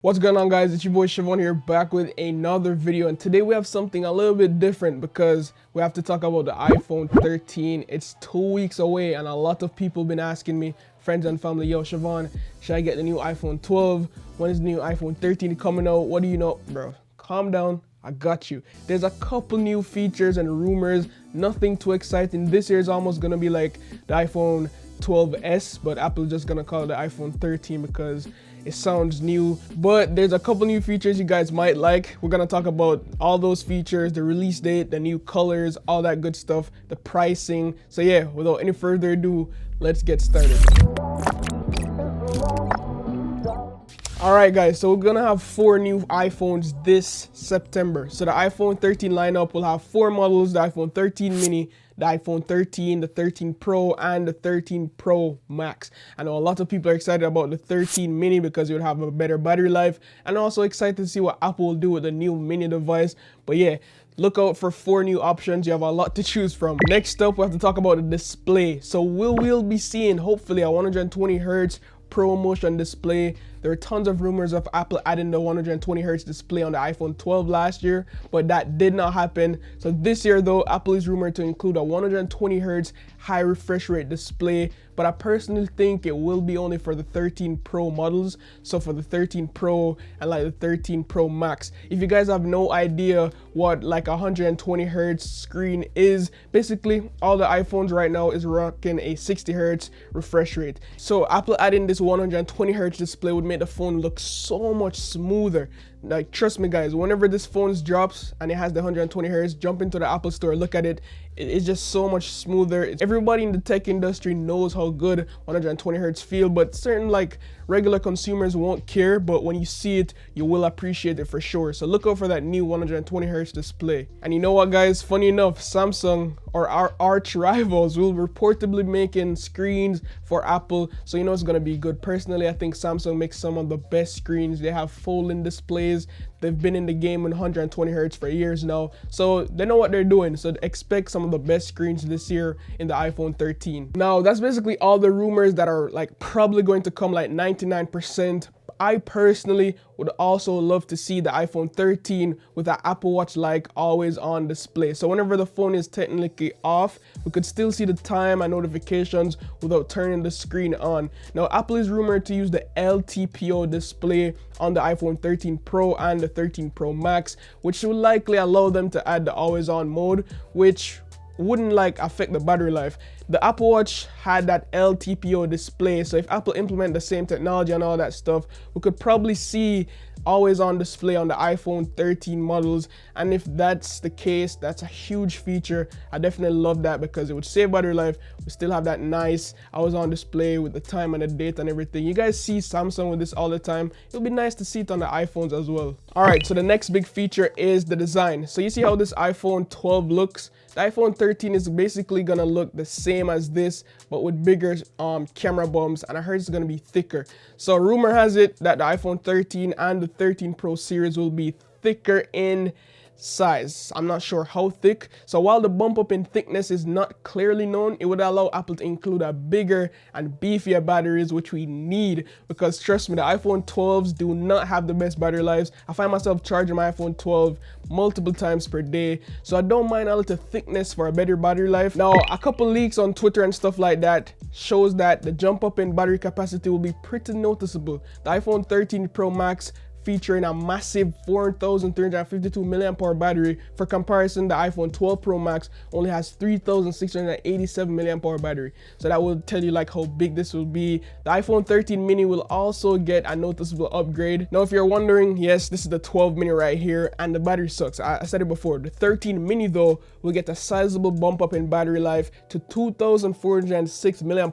What's going on, guys? It's your boy Siobhan here, back with another video, and today we have something a little bit different because we have to talk about the iPhone 13. It's 2 weeks away and a lot of people been asking me, friends and family, yo Siobhan, should I get the new iPhone 12? When is the new iPhone 13 coming out? What do you know? Bro, calm down, I got you. There's a couple new features and rumors, nothing too exciting. This year is almost gonna be like the iPhone 12s, but Apple's just gonna call it the iPhone 13 because it sounds new. But there's a couple new features you guys might like. We're gonna talk about all those features, the release date, the new colors, all that good stuff, the pricing. So yeah, without any further ado, let's get started. Alright guys, so we're gonna have 4 new iPhones this September. So the iPhone 13 lineup will have 4 models: the iPhone 13 mini, the iPhone 13, the 13 Pro, and the 13 Pro Max. I know a lot of people are excited about the 13 mini because it would have a better battery life, and also excited to see what Apple will do with the new mini device. But yeah, look out for 4 new options. You have a lot to choose from. Next up, we have to talk about the display. So we'll be seeing hopefully a 120 Hz ProMotion display. There are tons of rumors of Apple adding the 120 Hz display on the iPhone 12 last year, but that did not happen. So this year though, Apple is rumored to include a 120 Hz high refresh rate display, but I personally think it will be only for the 13 Pro models. So for the 13 Pro and like the 13 Pro Max. If you guys have no idea what like a 120 Hz screen is, basically all the iPhones right now is rocking a 60 Hz refresh rate. So Apple adding this 120 Hz display would make the phone look so much smoother. Like, trust me guys, whenever this phone drops and it has the 120 Hz, jump into the Apple store, look at it. It's just so much smoother. Everybody in the tech industry knows how good 120 Hz feel, but certain like regular consumers won't care, but when you see it, you will appreciate it for sure. So look out for that new 120 Hz display. And you know what guys, funny enough, Samsung, or our arch rivals, will reportedly making screens for Apple, so you know it's gonna be good. Personally, I think Samsung makes some of the best screens. They have folding displays. They've been in the game with 120 Hz for years now, so they know what they're doing. So expect some of the best screens this year in the iPhone 13. Now that's basically all the rumors that are like probably going to come, like 99%. I personally would also love to see the iPhone 13 with an Apple Watch like always on display. So whenever the phone is technically off, we could still see the time and notifications without turning the screen on. Now Apple is rumored to use the LTPO display on the iPhone 13 Pro and the 13 Pro Max, which will likely allow them to add the always on mode, which wouldn't like affect the battery life. The Apple Watch had that LTPO display, so if Apple implement the same technology and all that stuff, we could probably see always on display on the iPhone 13 models. And if that's the case, that's a huge feature. I definitely love that because it would save battery life. We still have that nice always on display with the time and the date and everything. You guys see Samsung with this all the time. It'll be nice to see it on the iPhones as well. All right, so the next big feature is the design. So you see how this iPhone 12 looks? The iPhone 13 is basically gonna look the same as this, but with bigger camera bumps, and I heard it's gonna be thicker. So rumor has it that the iPhone 13 and the 13 Pro series will be thicker in size. I'm not sure how thick. So while the bump up in thickness is not clearly known, it would allow Apple to include a bigger and beefier batteries, which we need, because trust me, the iPhone 12s do not have the best battery lives. I find myself charging my iPhone 12 multiple times per day, so I don't mind a little thickness for a better battery life. Now a couple leaks on Twitter and stuff like that shows that the jump up in battery capacity will be pretty noticeable. The iPhone 13 Pro Max featuring a massive 4,352 mAh battery. For comparison, the iPhone 12 Pro Max only has 3,687 mAh battery. So that will tell you like how big this will be. The iPhone 13 mini will also get a noticeable upgrade. Now if you're wondering, yes, this is the 12 mini right here, and the battery sucks. I said it before. The 13 mini though will get a sizable bump up in battery life to 2,406 mAh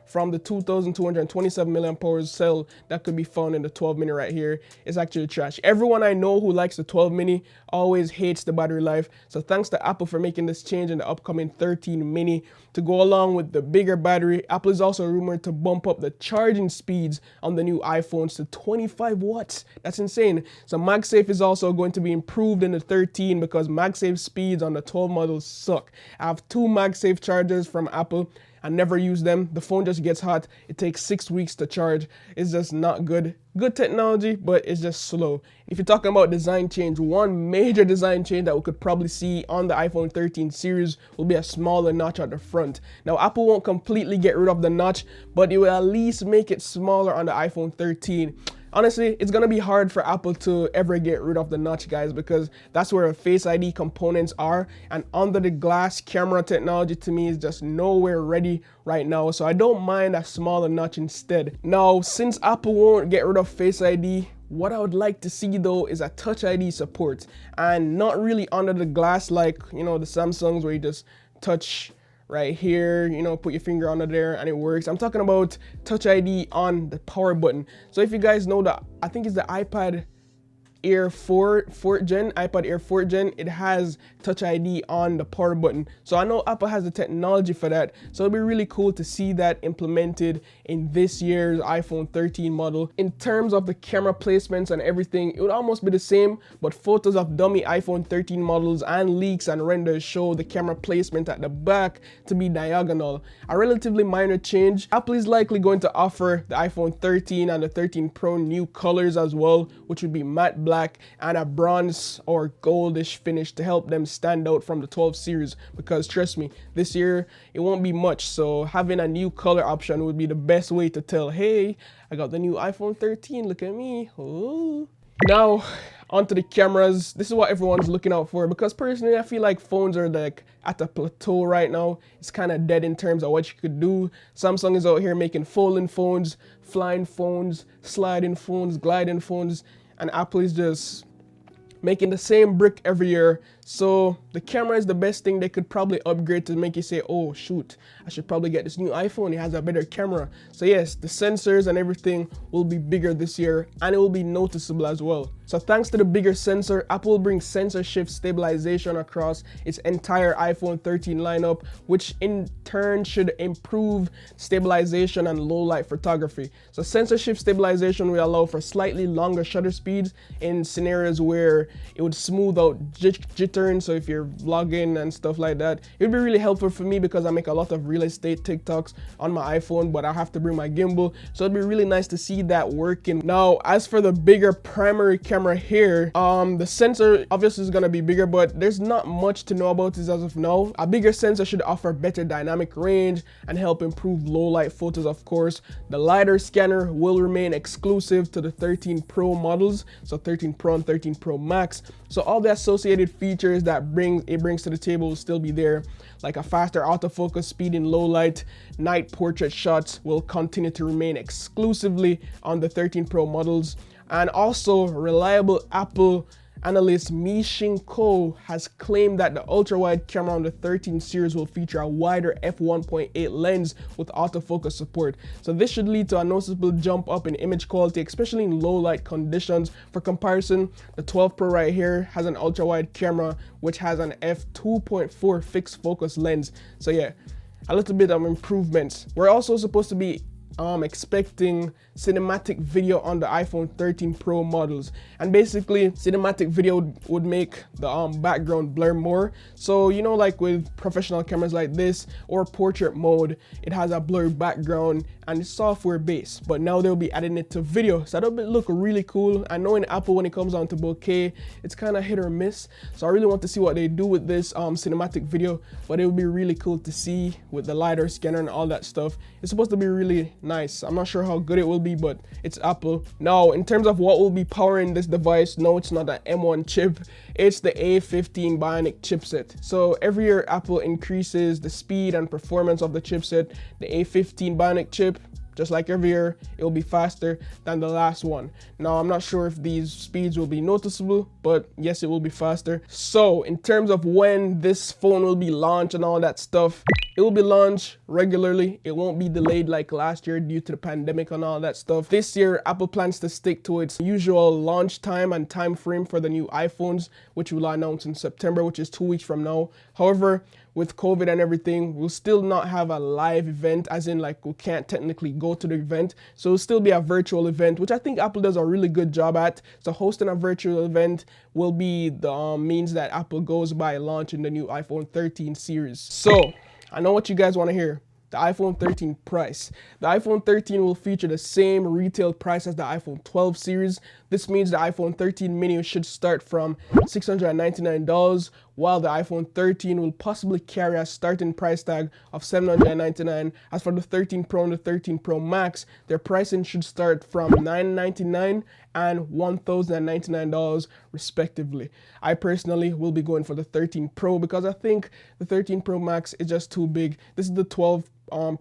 from the 2,227 mAh cell that could be found in the 12 mini right here. It's actually trash. Everyone I know who likes the 12 mini always hates the battery life. So thanks to Apple for making this change in the upcoming 13 mini. To go along with the bigger battery, Apple is also rumored to bump up the charging speeds on the new iPhones to 25 watts. That's insane. So MagSafe is also going to be improved in the 13 because MagSafe speeds on the 12 models suck. I have 2 MagSafe chargers from Apple, I never use them. The phone just gets hot. It takes 6 weeks to charge. It's just not good. Good technology, but it's just slow. If you're talking about design change, one major design change that we could probably see on the iPhone 13 series will be a smaller notch at the front. Now, Apple won't completely get rid of the notch, but it will at least make it smaller on the iPhone 13. Honestly, it's gonna be hard for Apple to ever get rid of the notch, guys, because that's where Face ID components are, and under the glass camera technology to me is just nowhere ready right now. So I don't mind a smaller notch instead. Now, since Apple won't get rid of Face ID, what I would like to see though is a Touch ID support, and not really under the glass like, you know, the Samsungs where you just touch right here, you know, put your finger under there and it works. I'm talking about Touch ID on the power button. So if you guys know that, I think it's the iPad Air 4th Gen, iPad Air 4th Gen, it has Touch ID on the power button. So I know Apple has the technology for that. So it'll be really cool to see that implemented in this year's iPhone 13 model. In terms of the camera placements and everything, it would almost be the same, but photos of dummy iPhone 13 models and leaks and renders show the camera placement at the back to be diagonal. A relatively minor change. Apple is likely going to offer the iPhone 13 and the 13 Pro new colors as well, which would be matte black and a bronze or goldish finish to help them stand out from the 12 series, because trust me, this year it won't be much. So having a new color option would be the best way to tell, hey, I got the new iPhone 13, look at me. Ooh. Now onto the cameras. This is what everyone's looking out for, because personally I feel like phones are like at a plateau right now. It's kind of dead in terms of what you could do. Samsung is out here making folding phones, flying phones, sliding phones, gliding phones, and Apple is just making the same brick every year. So the camera is the best thing they could probably upgrade to make you say, oh shoot, I should probably get this new iPhone, it has a better camera. So yes, the sensors and everything will be bigger this year, and it will be noticeable as well. So thanks to the bigger sensor, Apple will bring sensor shift stabilization across its entire iPhone 13 lineup, which in turn should improve stabilization and low light photography. So sensor shift stabilization will allow for slightly longer shutter speeds in scenarios where it would smooth out jittering. So if you're vlogging and stuff like that, it would be really helpful for me because I make a lot of real estate TikToks on my iPhone, but I have to bring my gimbal. So it'd be really nice to see that working. Now, as for the bigger primary camera here, the sensor obviously is gonna be bigger, but there's not much to know about this as of now. A bigger sensor should offer better dynamic range and help improve low light photos, of course. The LiDAR scanner will remain exclusive to the 13 Pro models, so 13 Pro and 13 Pro Max. So all the associated features that it brings to the table will still be there, like a faster autofocus speed in low light. Night portrait shots will continue to remain exclusively on the 13 Pro models. And also, reliable Apple analyst Mi-Ching Kuo has claimed that the ultra-wide camera on the 13 series will feature a wider f1.8 lens with autofocus support. So this should lead to a noticeable jump up in image quality, especially in low light conditions. For comparison, the 12 Pro right here has an ultra-wide camera which has an f2.4 fixed focus lens. So yeah, a little bit of improvements. We're also supposed to be expecting cinematic video on the iPhone 13 Pro models, and basically cinematic video would make the background blur more. So you know, like with professional cameras like this or portrait mode, it has a blurred background and it's software based, but now they'll be adding it to video, so that'll look really cool. I know in Apple, when it comes on to bokeh, it's kind of hit or miss, so I really want to see what they do with this cinematic video, but it would be really cool to see with the LiDAR scanner and all that stuff. It's supposed to be really nice. I'm not sure how good it will be, but it's Apple. Now, in terms of what will be powering this device, no, it's not an M1 chip, it's the A15 Bionic chipset. So every year Apple increases the speed and performance of the chipset. The A15 Bionic chip, just like every year, it will be faster than the last one. Now, I'm not sure if these speeds will be noticeable, but yes, it will be faster. So in terms of when this phone will be launched and all that stuff, it will be launched regularly. It won't be delayed like last year due to the pandemic and all that stuff. This year, Apple plans to stick to its usual launch time and time frame for the new iPhones, which will announce in September, which is 2 weeks from now. However, with COVID and everything, we'll still not have a live event, as in like we can't technically go to the event. So it'll still be a virtual event, which I think Apple does a really good job at. So hosting a virtual event will be the means that Apple goes by launching the new iPhone 13 series. So I know what you guys want to hear. the iPhone 13 price. The iPhone 13 will feature the same retail price as the iPhone 12 series. This means the iPhone 13 mini should start from $699, while the iPhone 13 will possibly carry a starting price tag of $799. As for the 13 Pro and the 13 Pro Max, their pricing should start from $999 and $1,099 respectively. I personally will be going for the 13 Pro because I think the 13 Pro Max is just too big. This is the 12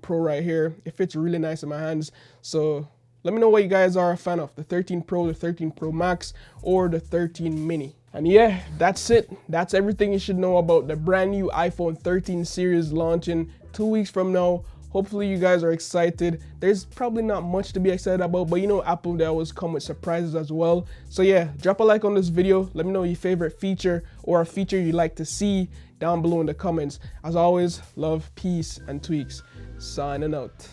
Pro right here. It fits really nice in my hands. So let me know what you guys are a fan of, the 13 Pro, the 13 Pro Max, or the 13 mini. And yeah, that's it. That's everything you should know about the brand new iPhone 13 series launching 2 weeks from now. Hopefully you guys are excited. There's probably not much to be excited about, but you know Apple, they always come with surprises as well. So yeah, drop a like on this video. Let me know your favorite feature or a feature you'd like to see down below in the comments. As always, love, peace, and tweaks. Signing out.